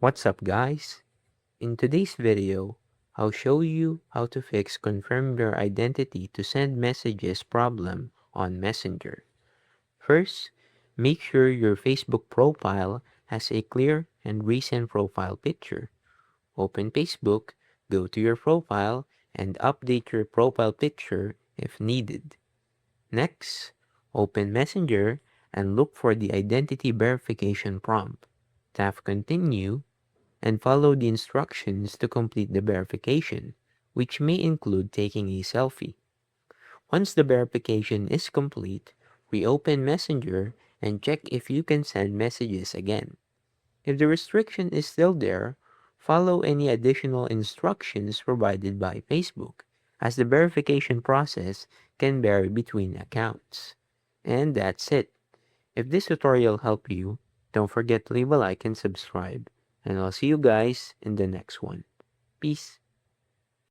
What's up, guys? In today's video, I'll show you how to fix confirm your identity to send messages problem on Messenger. First, make sure your Facebook profile has a clear and recent profile picture. Open Facebook, go to your profile, and update your profile picture if needed. Next, open Messenger and look for the identity verification prompt. Tap Continue and follow the instructions to complete the verification, which may include taking a selfie. Once the verification is complete, reopen Messenger and check if you can send messages again. If the restriction is still there, follow any additional instructions provided by Facebook, as the verification process can vary between accounts. And that's it. If this tutorial helped you, don't forget to leave a like and subscribe. And I'll see you guys in the next one. Peace.